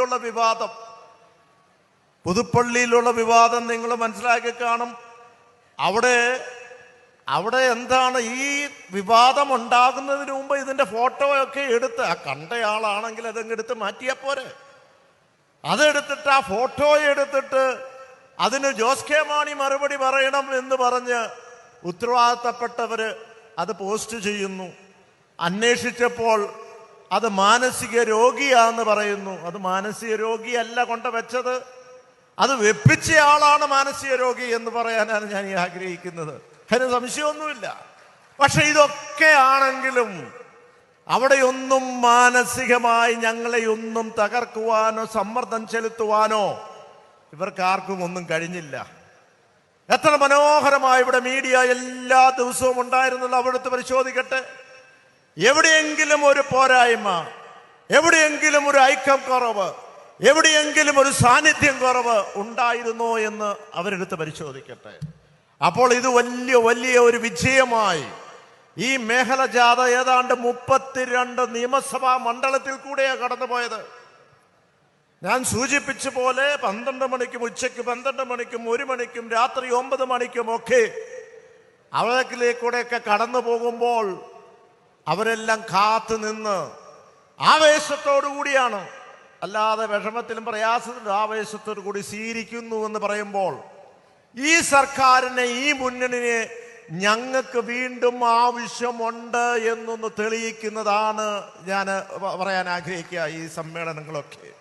പുതുപ്പള്ളിയിലുള്ള വിവാദം. പുതുപ്പള്ളിയിലുള്ള വിവാദം നിങ്ങൾ മനസ്സിലാക്കി കാണും. അവിടെ എന്താണ്, ഈ വിവാദം ഉണ്ടാകുന്നതിന് മുമ്പ് ഇതിൻ്റെ ഫോട്ടോയൊക്കെ എടുത്ത്, ആ കണ്ടയാളാണെങ്കിൽ അതങ്ങ് എടുത്ത് മാറ്റിയാൽ പോരെ. അതെടുത്തിട്ട് ആ ഫോട്ടോ എടുത്തിട്ട് അതിന് ജോസ് കെ മാണി മറുപടി പറയണം എന്ന് പറഞ്ഞ് ഉത്തരവാദിത്തപ്പെട്ടവര് അത് പോസ്റ്റ് ചെയ്യുന്നു. അന്വേഷിച്ചപ്പോൾ അത് മാനസിക രോഗിയാന്ന് പറയുന്നു. അത് മാനസിക രോഗിയല്ല കൊണ്ടുവച്ചത്, അത് വെപ്പിച്ച ആളാണ് മാനസിക രോഗി എന്ന് പറയാനാണ് ഞാൻ ഈ ആഗ്രഹിക്കുന്നത്. അതിന് സംശയമൊന്നുമില്ല. പക്ഷെ ഇതൊക്കെ ആണെങ്കിലും അവിടെയൊന്നും മാനസികമായി ഞങ്ങളെയൊന്നും തകർക്കുവാനോ സമ്മർദ്ദം ചെലുത്തുവാനോ ഇവർക്കാർക്കും ഒന്നും കഴിഞ്ഞില്ല. എത്ര മനോഹരമായി ഇവിടെ മീഡിയ എല്ലാ ദിവസവും ഉണ്ടായിരുന്നല്ലോ. അവിടുത്തെ പരിശോധിക്കട്ടെ. എവിടെയെങ്കിലും ഒരു പോരായ്മ, എവിടെയെങ്കിലും ഒരു ഐക്യം കുറവ്, എവിടെയെങ്കിലും ഒരു സാന്നിധ്യം കുറവ് ഉണ്ടായിരുന്നോ എന്ന് അവരെടുത്ത് പരിശോധിക്കട്ടെ. അപ്പോൾ ഇത് വലിയ ഒരു വിജയമായി ഈ മേഖല ജാഥ ഏതാണ്ട് 32 നിയമസഭാ മണ്ഡലത്തിൽ കൂടെയാണ് കടന്നുപോയത്. ഞാൻ സൂചിപ്പിച്ച പോലെ 12 മണിക്കും ഉച്ചയ്ക്ക് 12 മണിക്കും 1 മണിക്കും രാത്രി 9 മണിക്കും ഒക്കെ അവരിലേക്കൂടെയൊക്കെ കടന്നു പോകുമ്പോൾ അവരെല്ലാം കാത്തു നിന്ന് ആവേശത്തോടു കൂടിയാണ്, അല്ലാതെ വിഷമത്തിലും പ്രയാസത്തിലും ആവേശത്തോടു കൂടി സ്വീകരിക്കുന്നു എന്ന് പറയുമ്പോൾ ഈ സർക്കാരിനെ, ഈ മുന്നണിയെ ഞങ്ങൾക്ക് വീണ്ടും ആവശ്യമുണ്ട് എന്നൊന്ന് തെളിയിക്കുന്നതാണ് ഞാൻ പറയാൻ ആഗ്രഹിക്കുക ഈ സമ്മേളനങ്ങളൊക്കെ.